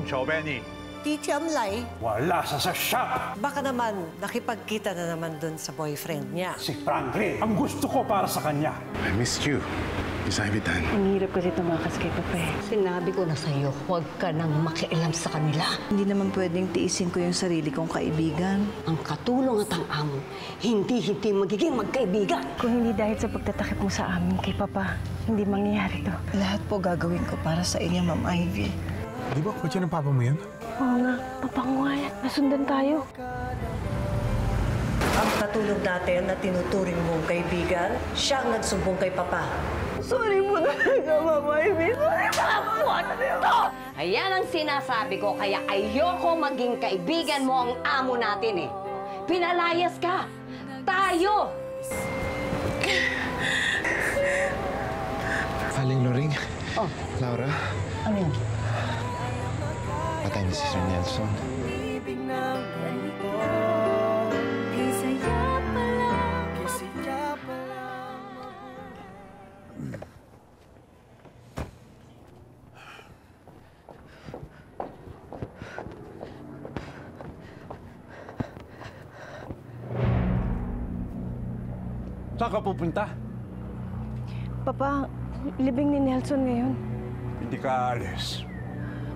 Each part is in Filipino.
Benny? Titi Amlay? Wala sa shop! Baka naman nakipagkita na naman dun sa boyfriend niya. Si Franklin, ang gusto ko para sa kanya. I missed you, Miss Ivitan. Ang hirap kasi tumakas kay Papa eh. Sinabi ko na sa'yo, huwag ka nang makialam sa kanila. Hindi naman pwedeng tiisin ko yung sarili kong kaibigan. Ang katulong at ang amo, hindi magiging magkaibigan. Kung hindi dahil sa pagtatakip mo sa amin kay Papa, hindi mangyayari to. Lahat po gagawin ko para sa inyo, Ma'am Ivy. Di ba kotse ng papa mo yan? Oo nga, papango nga yan. Nasundan tayo. Ang katulong natin na tinuturing mong kaibigan, siya ang nagsumbong kay Papa. Sorry po talaga, Ma'am Ivy. Sorry po ako nito. Ayan ang sinasabi ko, kaya ayoko maging kaibigan mo ang amo natin eh. Pinalayas ka. Tayo! Aling Loring. Oh. Laura. Ano yun? Patay na si Sir Nelson. Saan ka pupunta? Papa, libing ni Nelson ngayon. Hindi ka alis.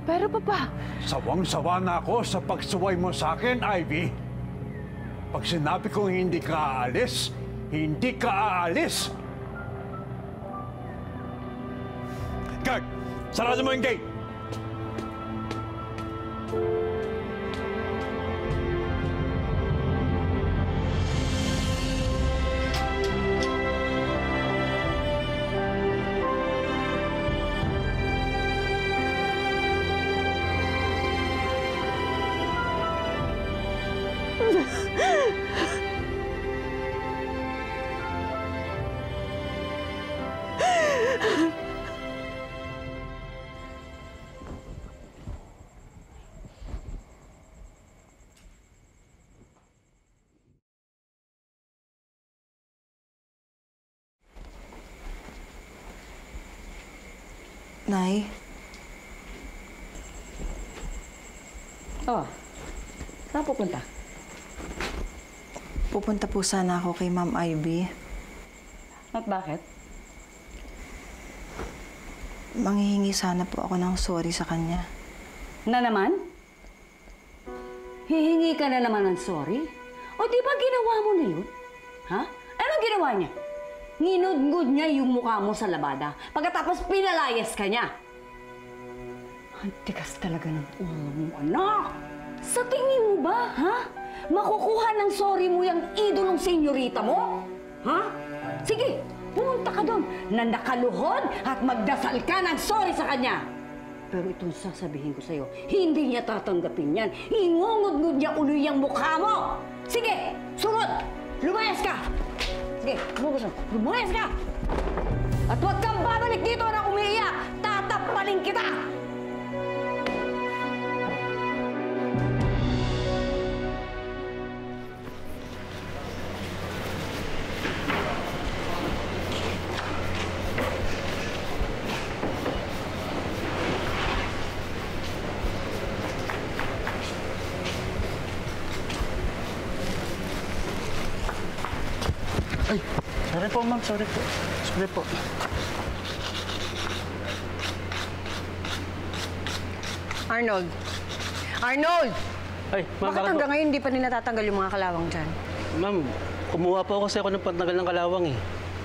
Pero Papa... Sawang-sawa na ako sa pagsuway mo sa akin, Ivy. Pag sinabi kong hindi ka aalis, hindi ka aalis! Guard! Sarado mo yung gate! Nay? Oh, saan pupunta? Pupunta po sana ako kay Ma'am Ivy. At bakit? Manghihingi sana po ako ng sorry sa kanya. Na naman? Hihingi ka na naman ng sorry? O di ba ginawa mo na yun? Ha? Anong ginawa niya? Nginudngud niya yung mukha mo sa labada. Pagkatapos pinalayas ka niya. Ang tigas talaga ng ulo mo, anak! Sa tingin mo ba, ha? Makukuha ng sorry mo yung idolong senyorita mo? Ha? Sige, pumunta ka doon na nakaluhod at magdasal ka ng sorry sa kanya. Pero itong sasabihin ko sa'yo, hindi niya tatanggapin yan. Ingungud-ngud niya uloy yung mukha mo. Sige, sunod! Lumayas ka! Sige, lumayas ka! At huwag kang babalik dito na umiiyak! Tatapaling kita! Ay, sorry po, ma'am. Sorry po. Sorry po. Arnold! Arnold! Ay, ma'am, Bakit hanggang ngayon hindi pa nila natatanggal yung mga kalawang dyan? Ma'am, kumuha po kasi ako ng pagtagal ng kalawang eh.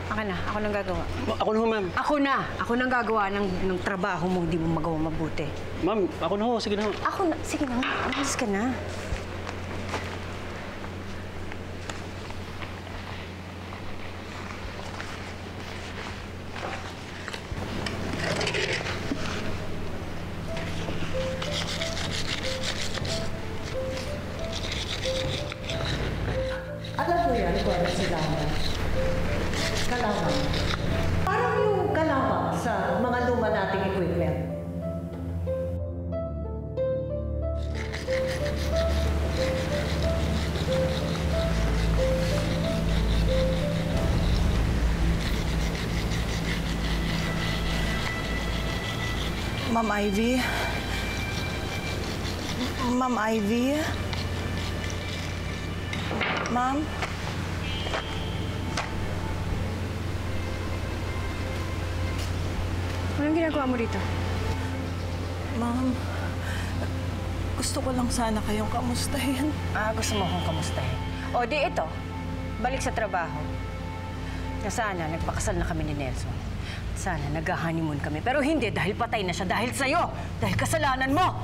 Ako nang gagawa. Ako na ho, ma'am. Ako nang gagawa ng trabaho mo, hindi mo magawa mabuti. Ma'am, ako na ho. Sige na ho. Sige na, umalis ka na. Alam mo yan, kung ano si Laman? Kalawang. Parang yung kalawang sa mga luma nating equipment. Ma'am Ivy, Ma'am Ivy? Ma'am? Anong ginagawa mo dito? Ma'am, gusto ko lang sana kayong kamustahin. Gusto mo akong kamustahin? O, di ito. Balik sa trabaho. Na sana, nagpakasal na kami ni Nelson. Sana, nag-honeymoon kami. Pero hindi, dahil patay na siya. Dahil sa'yo. Dahil kasalanan mo.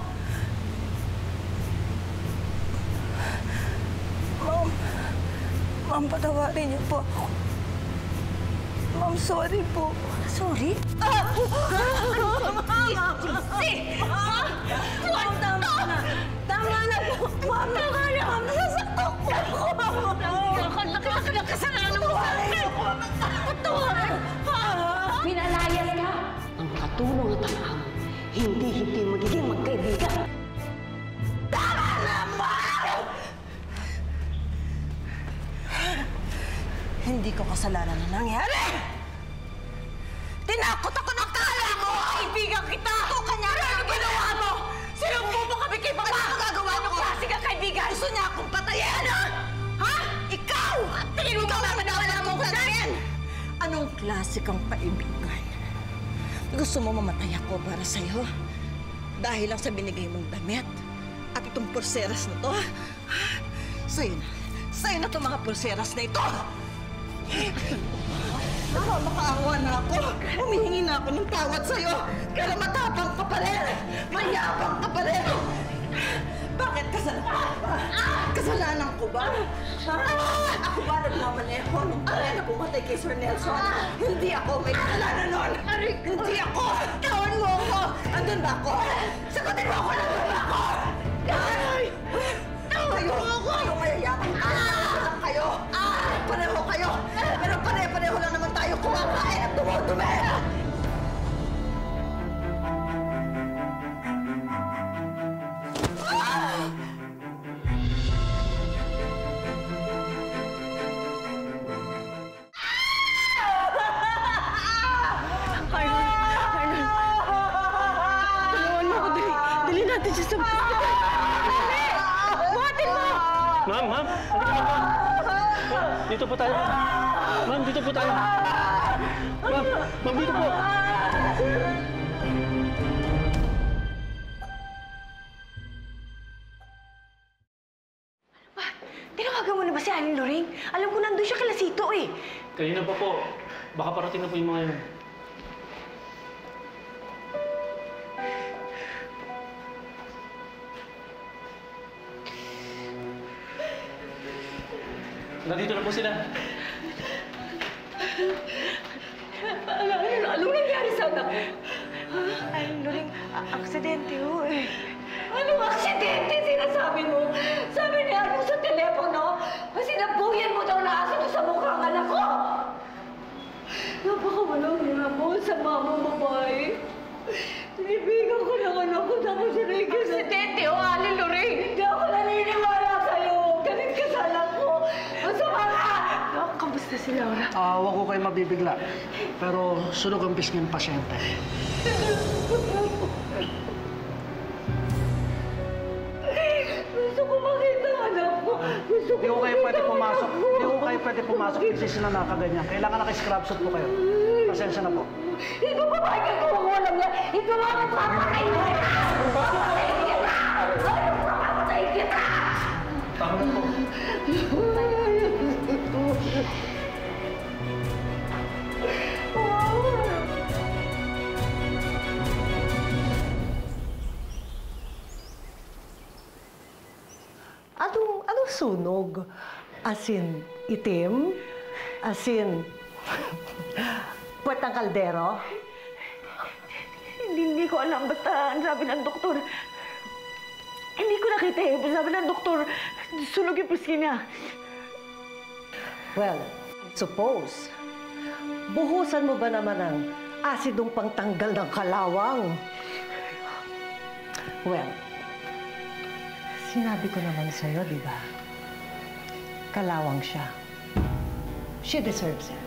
Ma'am, patawarin niyo po ako. Ma'am, sorry po. Sorry? Ma'am, tama na. Tama na po. Ma'am, tama na. Ma'am, nasasaktan po ako. Laki ng kasalanan mo sa akin! Patawarin! Pinalayas ka! Ang katulong at ang amo, hindi magiging magkaibigan. Tama na, Ma'am! Hindi ko kasalanan na nangyari. Tinakot ako ng kala mo! Kaibigan kita! Ito kanya! Ano ginawa mo? Sinumbong mo kami kay Papa! Ano gagawa mo? Klase ka kaibigan! Gusto niya akong patayin, ha? Ha? Ikaw! Tingin mo ba na mo ko yan? Anong klase kang kaibigan? Gusto mo mamatay ako para sa'yo? Dahil lang sa binigay mong damit? At itong pulseras na to? Sa'yo na. Sa'yo na itong mga pulseras na ito! Makaawa na ako. Humihingi na ako ng tawad sa'yo. Kaya matapang ka pa rin. Mayabang ka pa rin. Bakit kasalanan ba? Kasalanan ko ba? Ako ba nagmamaneho nung kaya na pumatay kay Sir Nelson? Hindi ako may kasalanan nun. Hindi ako. Tawan mo ako. Andun ba ako? Sagutin mo ako. Nandun ba ako? Kayo mayayabang kayo. Pareho kayo. Pero pare-pareho lang naman tayo kumakain at dumudumi. Dali natin siya sa hospital. Dali! Buhatin mo! Ma'am, ma'am! Halika na, ma'am! Dito po tayo. Ma'am, dito po tayo. Ma'am, ma'am, dito po. Tinawagan mo na ba si Aling Loring? Alam ko nandun siya kila Sito eh. Kanina pa po. Baka parating na po yung mga yun. Nandito na po sila. Anong nangyari sa anak ko? Aling Loring, aksidente ho eh. Anong aksidente sinasabi mo? Sabi niya ano sa telepono, sinabuyan mo daw na aso sa mukhang anak ko. Napakawalang hirap mo sa mama babae. Tinibigan ko ng anak ko tapos sinigil. Aksidente o, Aling Loring? Hindi ako naniniwala sa'yo. Galit ka sa anak ko. Masama ka! Kamusta si Laura? Huwag ko kayo mabibigla. Pero sunog ang pisngi ng pasyente. Gusto ko makita ang anak ko. Gusto ko Hindi ko kayo pwede pumasok. Hindi ko kayo pwede pumasok kasi na nakaganyan. Kailangan naka-scrub suit po kayo. Pasensya na po. Ikaw pa ba yung kumakulam niya? Ikaw ang magpapatay kita! Papatay kita! Papatay kita! Tama na po. Anong sunog? As in, itim? As in, puwet ng kaldero? Hindi ko alam. Basta ang sabi ng doktor, hindi ko nakita eh. Sabi ng doktor, sunog yung pisngi niya. Well, I suppose, buhusan mo ba naman ng asidong pangtanggal ng kalawang? Well, sinabi ko naman sa'yo, di ba? Kalawang siya. She deserves it.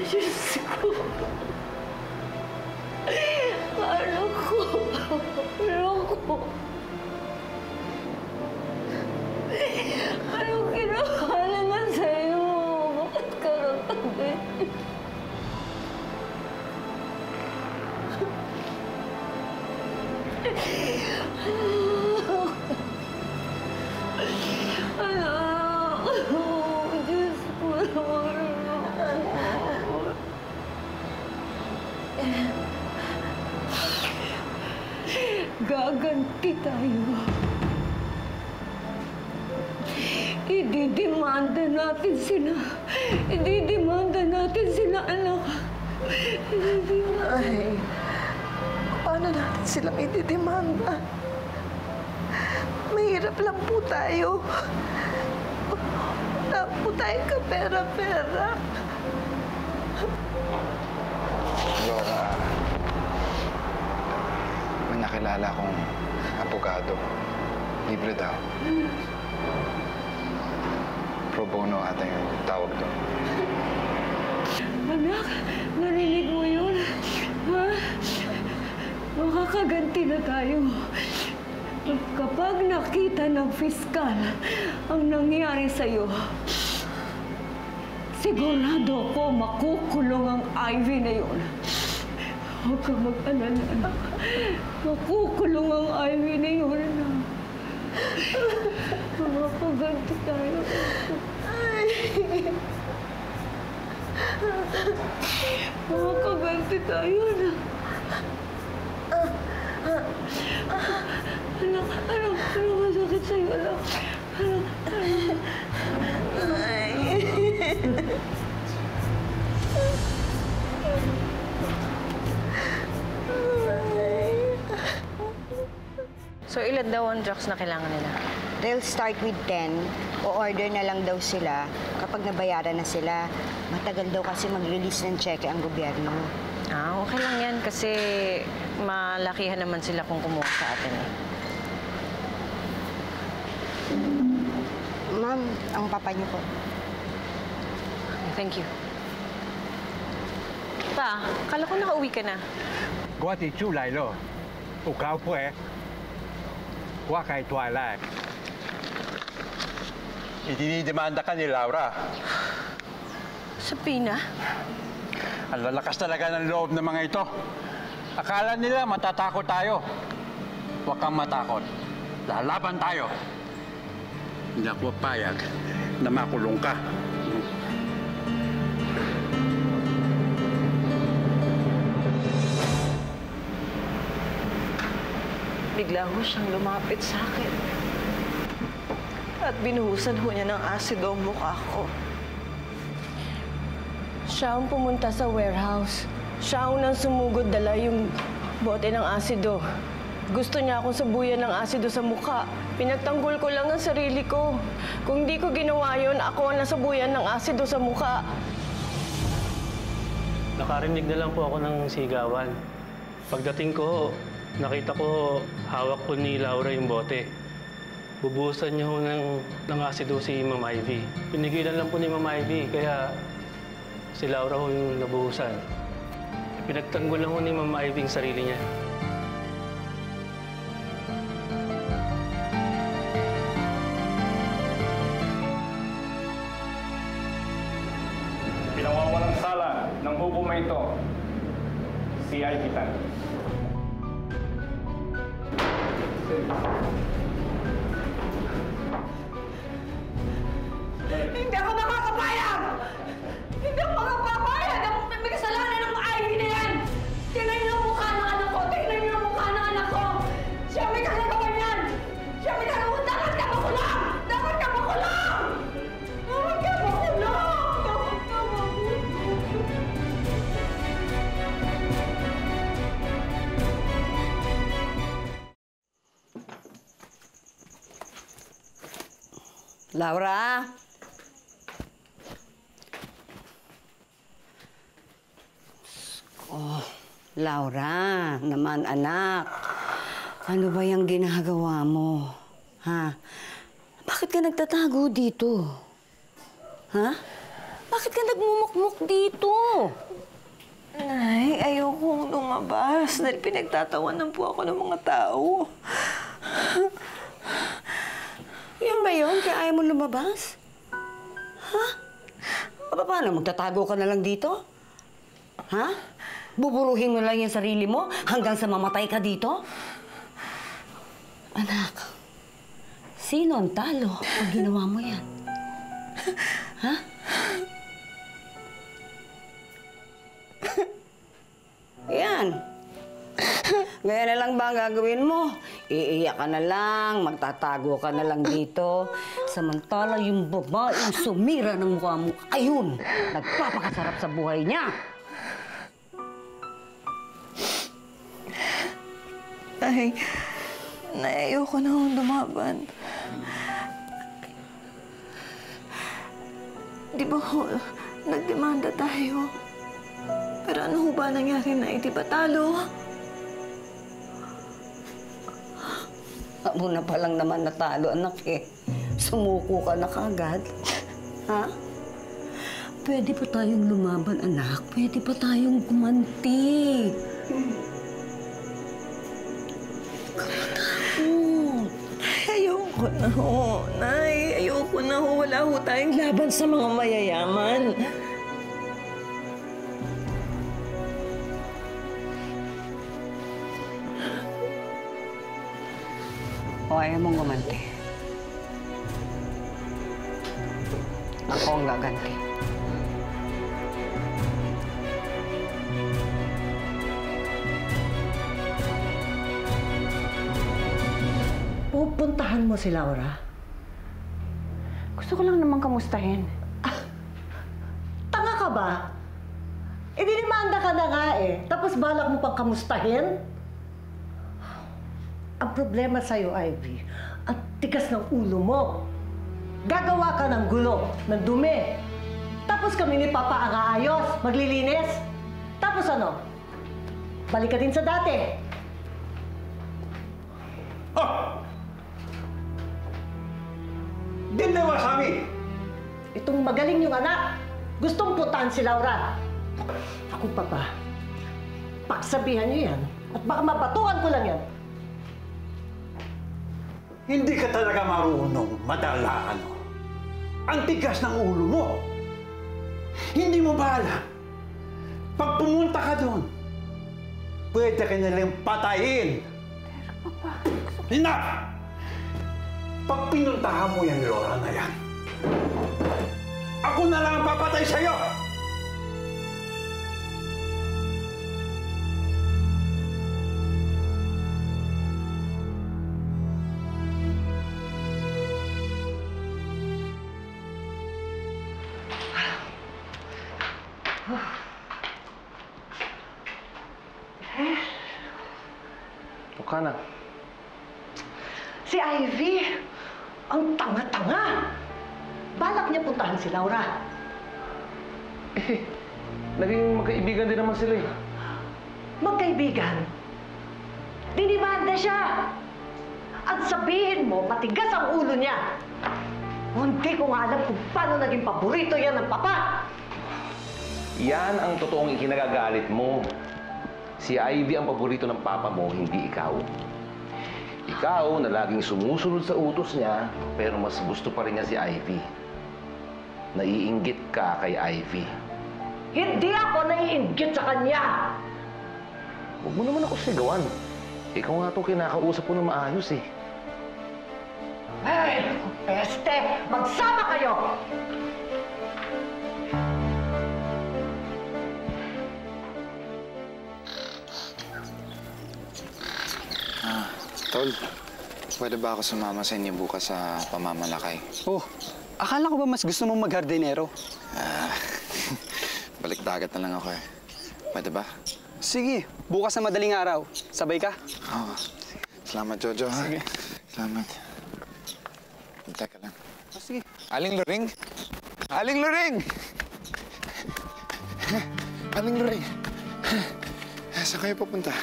Diyos ko. Anak ko. Anak ko. Anong ginawa naman sa'yo? Bakit ka nagpagay? Anak. Diyos ko naman. Gaganti tayo. Ididemanda natin sila. Ididemanda natin sila, anak. Ay, paano natin silang ididemanda? Mahirap lang po tayo. Wala po tayong kapera-pera. Laura, may nakilala kong abogado. Libre daw. Pro bono ata yung tawag doon. Anak, narinig mo yun? Ha? Makakaganti na tayo. Kapag nakita ng fiskal ang nangyari sa'yo, sigurado ko makukulong ang Ivy na yun. Huwag kang mag-alala, anak. Makukulong ang Ivy na yun, anak. Makakaganti tayo. Makakaganti tayo, anak. Anak, masakit sa'yo, anak. So, ilan daw ang drugs na kailangan nila? They'll start with 10. O-order na lang daw sila kapag nabayaran na sila. Matagal daw kasi mag-release ng cheque ang gobyerno. Ah, okay lang yan kasi malakihan naman sila kung kumuha sa atin eh. Ma'am, ang papa niyo po. Thank you. Pa, kala ko nakauwi ka na. Gua ti chu lai lo. Tu cao pue. Gua kay Twilight. Idinidemanda ka ni Laura. Sabina? Ang lalakas talaga ng loob ng mga ito. Akala nila matatakot tayo. Huwag kang matakot. Lalaban tayo. Hindi ako papayag na makulong ka. Bigla ho siyang lumapit sa akin. At binuhusan ho niya ng asido ang mukha ko. Siya ang pumunta sa warehouse. Siya ang unang sumugod, dala yung bote ng asido. Gusto niya akong sabuyan ng asido sa mukha. Pinagtanggol ko lang ang sarili ko. Kung di ko ginawa yun, ako ang nasabuyan ng asido sa mukha. Nakarinig na lang po ako ng sigawan. Pagdating ko, nakita ko hawak po ni Laura yung bote. Bubuhusan niya ho ng asido si Ma'am Ivy. Pinigilan lang po ni Ma'am Ivy, kaya si Laura ho yung nabuhusan. Pinagtanggol lang ho ni Ma'am Ivy yung sarili niya. Pinawawalang sala ng hukumay ito, si Ivy Tan. Hindi ako makakapayag! Hindi ako makakapayag! Ako may kasalanan ng Ivy na yan! Tingnan niyo ang mukha ng anak ko! Tingnan niyo ang mukha ng anak ko! Siya may kagagawan yan! Siya may kagagawan! Dapat ka makulong! Dapat ka makulong! Dapat ka makulong! Dapat ka makulong! Laura? Oh, Laura, naman anak. Ano ba yung ginagawa mo? Ha? Bakit ka nagtatago dito? Ha? Bakit ka nagmumukmuk dito? Nay, ayokong lumabas dahil pinagtatawanan po ako ng mga tao. Yan ba yun? Kaya ayaw mo lumabas? Ha? Paano? Magtatago ka na lang dito? Ha? Buburuhin mo lang yung sarili mo hanggang sa mamatay ka dito? Anak, sino ang talo pag ginawa mo yan? Ha? Yan. Ngayon na lang ba ang gagawin mo? Iiyak ka na lang, magtatago ka na lang dito. Samantala yung babaeng sumira ng mukha mo, ayun, nagpapakasarap sa buhay niya. Nay, ayoko na akong lumaban. Di ba nagdemanda tayo? Pero ano ho ba nangyari na? Di ba talo? Amo na pa lang naman natalo, anak eh. Sumuko ka na kagad. Ha? Pwede pa tayong lumaban, anak. Pwede pa tayong gumanti. Ayoko na ho, Nay. Ayoko na ho. Wala ho tayong laban sa mga mayayaman. O ayaw mong gumanti. Ako ang gaganti. Pupuntahan mo si Laura? Gusto ko lang naman kamustahin. Tanga ka ba? Idinimanda ka na nga eh. Tapos balak mo pang kamustahin? Ang problema sa'yo, Ivy, ang tigas ng ulo mo. Gagawa ka ng gulo, ng dumi. Tapos kami ni Papa ang aayos, maglilinis. Tapos ano? Balik ka din sa dati. Oh! Ginawa sa amin! Itong magaling yung anak, gustong puntahan si Laura. Ako, Papa, pagsabihan niyo yan at baka mabatuan ko lang yan. Hindi ka talaga marunong madala, ano? Ang tigas ng ulo mo. Hindi mo ba alam? Pag pumunta ka doon, pwede ka nilang patayin. Pero, Papa, Enough! Pag pinuntahan mo yan, Laura na yan, ako na lang ang papatay sa'yo! Ka na. Si Ivy, ang tanga-tanga. Balak niya puntahan si Laura. Naging magkaibigan din naman sila eh. Magkaibigan? Dinimanda siya. At sabihin mo, matigas ang ulo niya. Hindi ko nga alam kung paano naging paborito yan ng Papa. Yan ang totoong ikinagagalit mo. Si Ivy ang paborito ng papa mo, hindi ikaw. Ikaw na laging sumusunod sa utos niya, pero mas gusto pa rin niya si Ivy. Naiinggit ka kay Ivy. Hindi ako naiinggit sa kanya. Huwag mo naman ako sigawan. Ikaw nga itong kinakausap ko na maayos eh. Hey! Peste! Magsama kayo! Tol, pwede ba ako sumama sa inyo bukas sa pamamalakay? Oh, akala ko ba mas gusto mong mag-hardinero? Balik dagat na lang ako eh. Pwede ba? Sige, bukas na madaling araw. Sabay ka? Oo. Salamat, Jojo, ha? Sige. Salamat. Teka lang. Sige. Aling Luring! Aling Luring! Aling Luring! Saan kayo pupunta?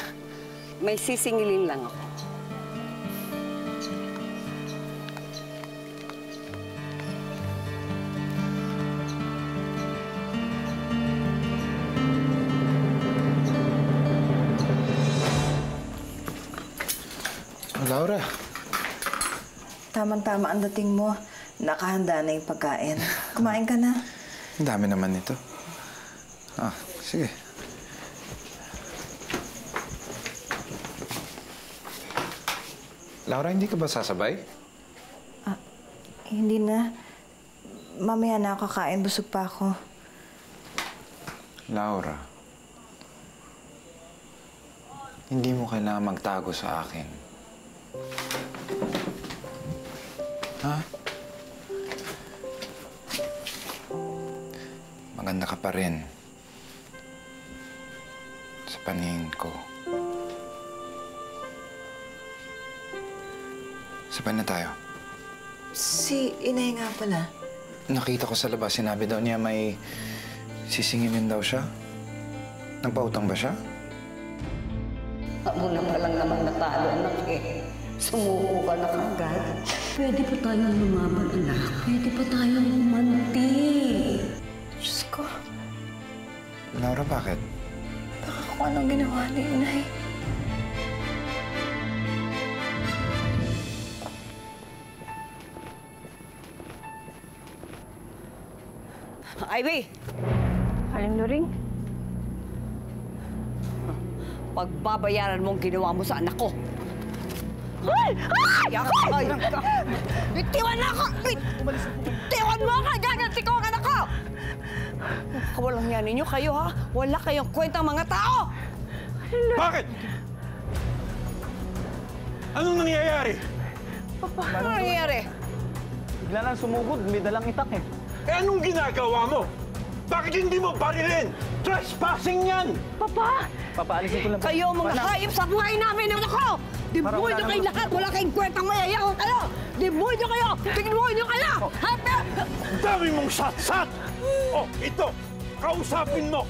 may sisingilin lang ako. Laura. Tamang-tama ang dating mo. Nakahanda na yung pagkain. Kumain ka na. Ang dami naman nito. Sige. Laura, hindi ka ba sasabay? Hindi na. Mamaya na ako kakain. Busog pa ako. Laura, hindi mo kailangan magtago sa akin. Ha? Maganda ka pa rin. Sa paningin ko. Sabay na tayo. Si Inay nga pala. Nakita ko sa labas, sinabi daw niya may sisingilin daw siya. Nagpautang ba siya? Ako na palang naman natalo, anak eh. Sumuko ka na kagad. Pwede pa tayong lumaban, anak. Pwede pa tayong umanti. Diyos ko. Laura, bakit? Baka kung anong ginawa ni Inay. Ivy! Aling Luring? Pagbabayaran mo ang ginawa mo sa anak ko. Ay! Ay! Bitiwan na ako! Bitiwan mo ako! Gaganti ko ang anak ko! Walang yan ninyo kayo, ha? Wala kayong kwentang mga tao! Bakit? Anong nangyayari? Papa, ano nangyayari? Bigla lang sumugod, may dalang itak eh. Eh, anong ginagawa mo? Bakit hindi mo barilin? Trespassing yan! Papa! Papaalisin ko lang. Kayo mga hayop sa buhay namin ng anak ko! Demonyo kayo lahat! Wala kayong kwentang mayayakot kayo! Demonyo kayo! Demonyo kayo! Happy! Ang dami mong sat-sat! Oh, ito! Kausapin mo!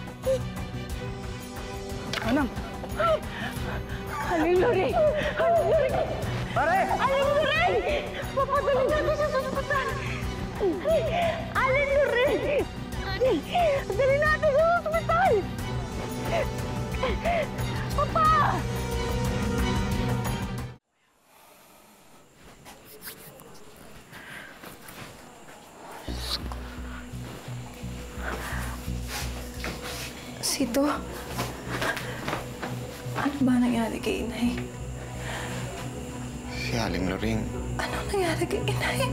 Anam! Aling Luring! Aling Luring! Pare! Aling Luring! Papadalhin natin siya sa ospital! Aling Luring! Dali natin sa ospital! Papa! Sito, ano ba nangyari kay Inay? Si Aling Luring. Ano nangyari kay Inay?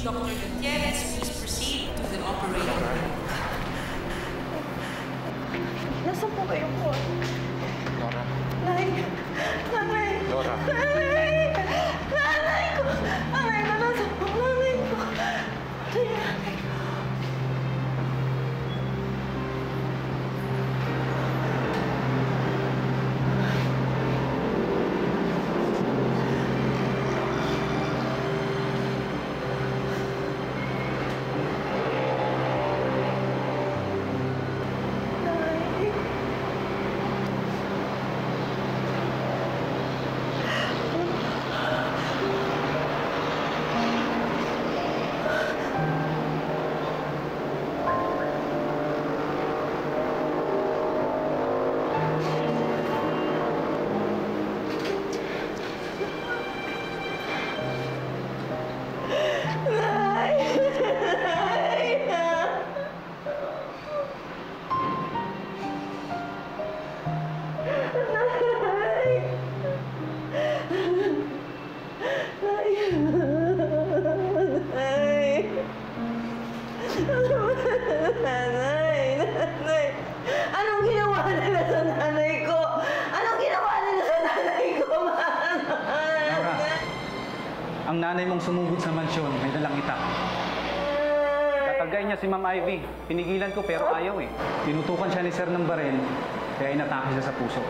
Dr. Gutierrez, please proceed to the operator. Nasaan po kayo po? Laura. Nanay! Nanay! Laura. Nanay! Nanay ko! Nanay ko! Nasaan po? Nanay ko! Nanay ko! Nanay! Anong ginawa nila sa nanay ko? Anong ginawa nila sa nanay ko, Laura, ang nanay mong sumugod sa mansyon, may dalang itak. Tatagay niya si Ma'am Ivy. Pinigilan ko pero ayaw eh. Tinutukan siya ni Sir ng barel, kaya inatake siya sa puso.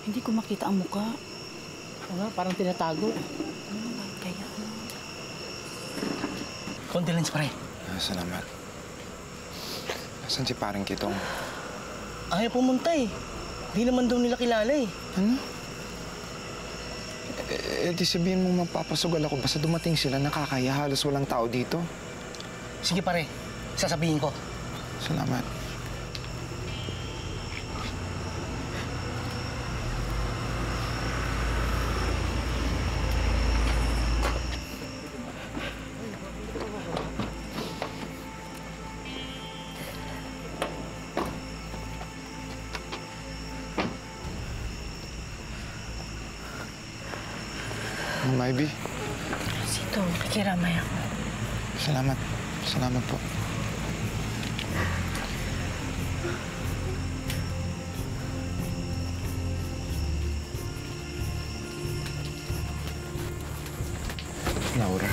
Hindi ko makita ang mukha. Parang tinatago. Kaya... Condolence, pare. Salamat. Nasaan si parang Kitong? Ayaw pumunta eh. Di naman daw nila kilala eh. Ano? Di sabihin mo magpapasugal ako. Basta dumating sila, nakakaya. Halos walang tao dito. Sige, pare. Sasabihin ko. Salamat. Ma'am Ivy. Sito, nakikiramay ako. Salamat. Salamat po. Laura.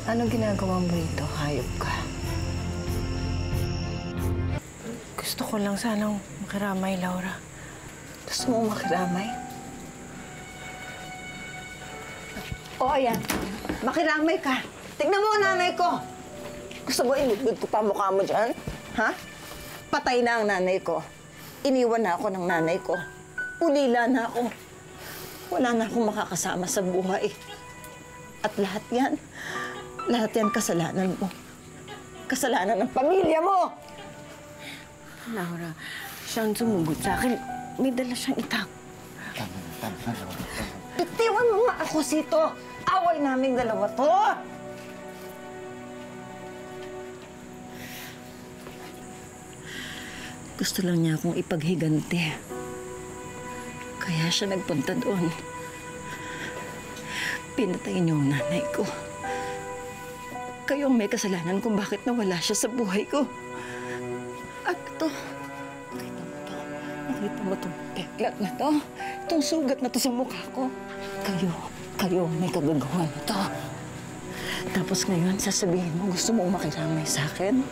Anong ginagawa mo rito? Hayop ka. Gusto ko lang sanang makiramay, Laura. Gusto mo makiramay? O, ayan. Makiramay ka. Tignan mo ang nanay ko. Gusto mo ilugod ko pa mukha mo dyan? Ha? Patay na ang nanay ko. Iniwan na ako ng nanay ko. Ulila na ako. Wala na akong makakasama sa buhay. At lahat yan kasalanan mo. Kasalanan ng pamilya mo! Laura, siyang sumugod sa akin. May dala siyang itak. Tama, Laura. Itiwan mo nga ako, Sito. Away naming dalawa to. Gusto lang niya akong ipaghigante. Kaya siya nagpunta doon. Pinatay niyo ang nanay ko. Kayo ang may kasalanan kung bakit nawala siya sa buhay ko. At ito, nakita mo itong peklat na to, itong sugat na to sa mukha ko. Kayo ang may kagagawa na to. Tapos ngayon, sasabihin mo, gusto mong makiramay sa akin?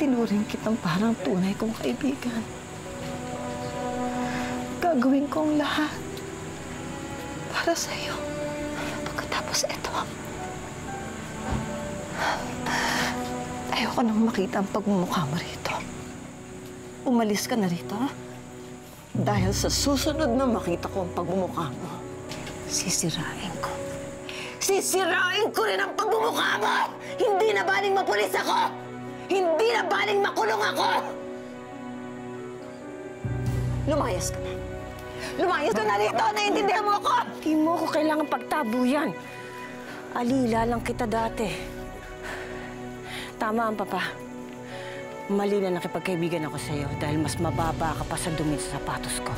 Tinuring kitang parang tunay kong kaibigan. Gagawin ko ang lahat para sa'yo. Pagkatapos ito, ayoko nang makita ang pagmumukha mo rito. Umalis ka na rito, ha? Dahil sa susunod na makita ko ang pagmumukha mo, sisirain ko. Sisirain ko rin ang pagmumukha mo! Hindi na baling mapulis ako! Hindi na baling makulong ako! Lumayas ka na. Lumayas ka na rito! Naiintindihan mo ako! Hindi mo ako kailangan pagtabuyan. Alila lang kita dati. Tama ang papa. Mali na nakipagkaibigan ako sa'yo dahil mas mababa ka pa sa dumi sa sapatos ko.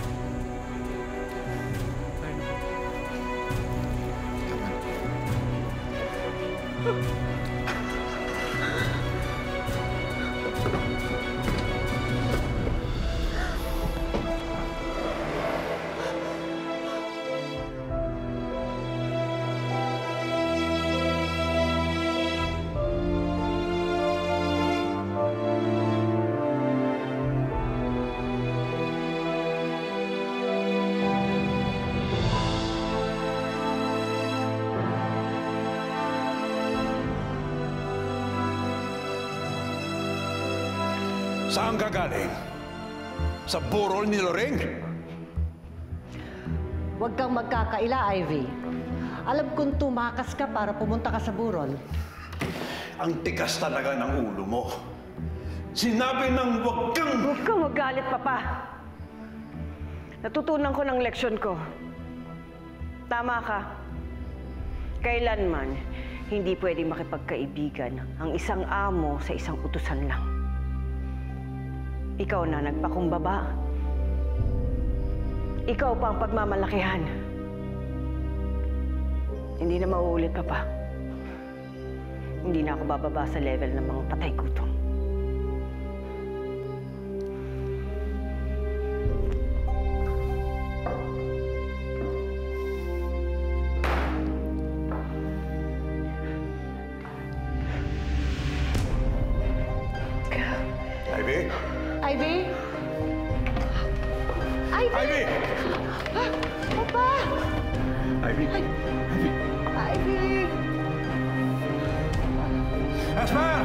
Saan ka galing? Sa burol ni Loreng? Huwag kang magkakaila, Ivy. Alam kong tumakas ka para pumunta ka sa burol. Ang tigas talaga ng ulo mo. Sinabi ng huwag kang... Huwag kang magalit, papa. Natutunan ko ng leksyon ko. Tama ka. Kailanman, hindi pwedeng makipagkaibigan ang isang amo sa isang utusan lang. Ikaw na nagpakumbaba. Ikaw pa ang pagmamalakihan. Hindi na mauulit, papa. Hindi na ako bababa sa level ng mga patay gutom. Ivy? Ivy! Papa! Ivy! Ivy! Ivy! Esmer!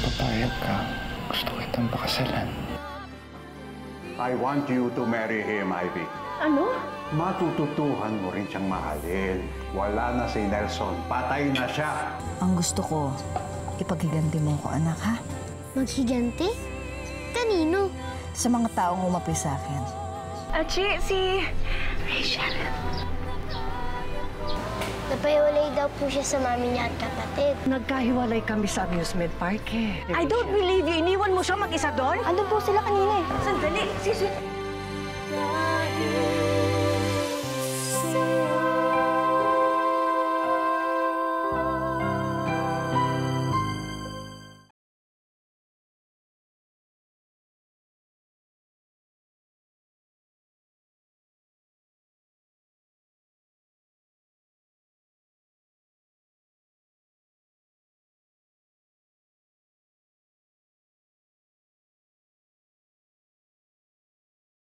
Papayag ka. Gusto kitang pakasalan. I want you to marry him, Ivy. Ano? Matututuhan mo rin siyang mahalin. Wala na si Nelson. Patay na siya. Ang gusto ko, ipaghiganti mo ko, anak, ha? Maghiganti? Kanino? Sa mga taong umapi sa akin. Si Rachel. Napahiwalay daw po siya sa mami niya at kapatid. Nagkahiwalay kami sa amusement park eh. I don't believe you. Iniwan mo siya mag-isa doon? Andun po sila kanina eh. Sandali.